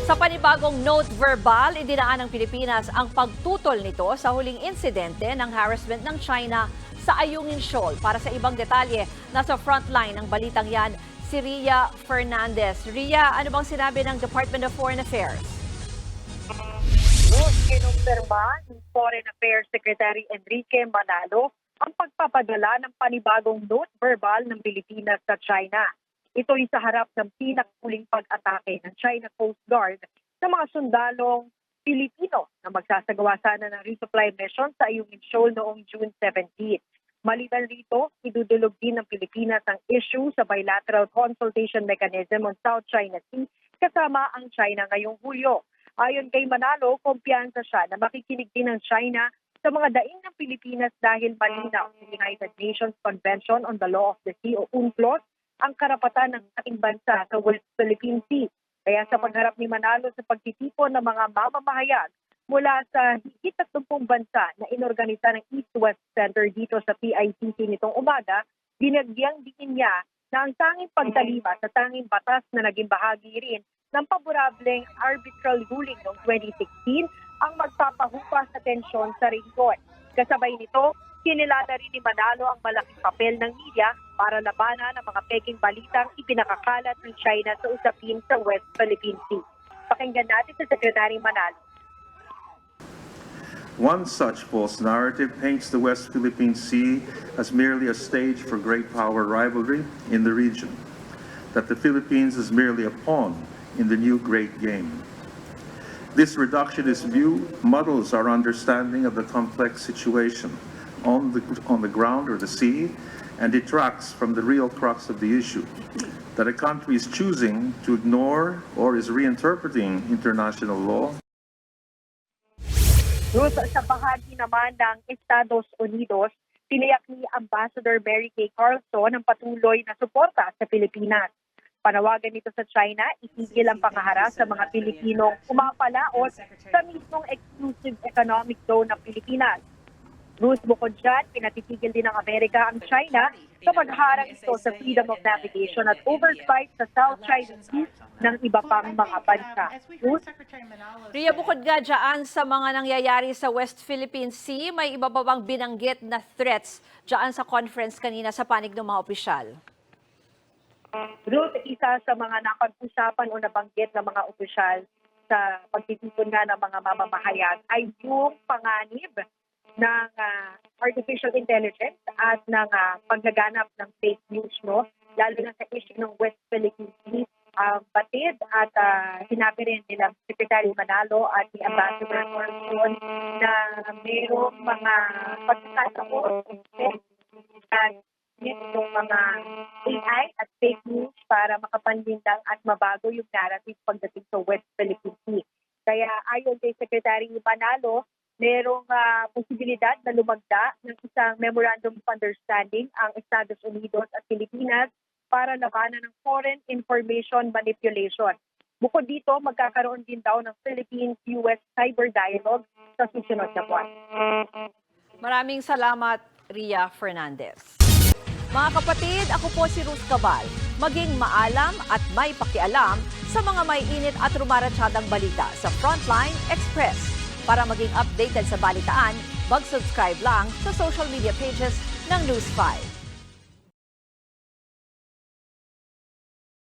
Sa panibagong note verbal, idinaan ng Pilipinas ang pagtutol nito sa huling insidente ng harassment ng China sa Ayungin Shoal. Para sa ibang detalye, nasa frontline ng balitang yan, si Ria Fernandez. Ria, ano bang sinabi ng Department of Foreign Affairs? Kinumpirma ng Foreign Affairs Secretary Enrique Manalo ang pagpapadala ng panibagong note verbal ng Pilipinas sa China. Ito'y sa harap ng pinakahuling pag-atake ng China Coast Guard sa mga sundalong Pilipino na magsasagawa sana ng resupply mission sa Ayungin Shoal noong June 17. Maliban rito, idudulog din ng Pilipinas ang issue sa bilateral consultation mechanism on South China Sea kasama ang China ngayong Hulyo. Ayon kay Manalo, kumpiyansa siya na makikinig din ng China sa mga daing ng Pilipinas dahil malinaw sa United Nations Convention on the Law of the Sea o UNCLOS ang karapatan ng ating bansa sa West Philippine Sea. Kaya sa pagharap ni Manalo sa pagtitipon ng mga mamamahayag mula sa higit 30 bansa na inorganisa ng East-West Center dito sa PICC nitong umaga, binagyang diin niya na ang tanging pagtalima sa tanging batas na naging bahagi rin ng paborableng arbitral ruling noong 2016 ang magpapahupa sa tensyon sa rehiyon. Kasabay nito, kinilala rin ni Manalo ang malaking papel ng media para labanan ang mga peking balitang ipinakakalat ng China sa usapin sa West Philippine Sea. Pakinggan natin sa Secretary Manalo. One such false narrative paints the West Philippine Sea as merely a stage for great power rivalry in the region, that the Philippines is merely a pawn in the new great game. This reductionist view muddles our understanding of the complex situation on the ground or the sea, and detracts from the real crux of the issue, that a country is choosing to ignore or is reinterpreting international law. Sa bahagi naman ng Estados Unidos, tiniyak ni Ambassador Mary Kay Carlson ang patuloy na suporta sa Pilipinas. Panawagan nito sa China, itigil ang pangaharas sa mga Pilipinong umapalaot sa mismong exclusive economic zone ng Pilipinas. Bruce, bukod dyan, pinatitigil din ng Amerika ang China sa pagharang ito sa freedom of navigation at oversight sa South China Sea ng iba pang mga bansa. Bruce? Ria, bukod nga dyan sa mga nangyayari sa West Philippine Sea, may iba pa bang binanggit na threats dyan sa conference kanina sa panig ng mga opisyal? Bruce, isa sa mga napag-usapan o nabanggit ng mga opisyal sa pagtitipon nga ng mga mamamahayag ay yung panganib ng artificial intelligence at ng paglaganap ng fake news, no? Lalo na sa issue ng West Philippine Sea. Batid at sinabi rin nila Secretary Manalo at ni Ambassador Carlson na mayroong mga pagkakataon at yung mga AI at fake news para makapanlindang at mabago yung narrative pagdating sa West Philippine Sea. Kaya ayon kay Secretary Manalo, merong posibilidad na lumagda ng isang Memorandum of Understanding ang Estados Unidos at Pilipinas para labanan ng foreign information manipulation. Bukod dito, magkakaroon din daw ng Philippines-US Cyber Dialogue sa susunod na buwan. Maraming salamat, Ria Fernandez. Mga kapatid, ako po si Ruth Cabal. Maging maalam at may pakialam sa mga may init at rumaratsadang balita sa Frontline Express. Para maging updated sa balitaan, mag-subscribe lang sa social media pages ng News 5.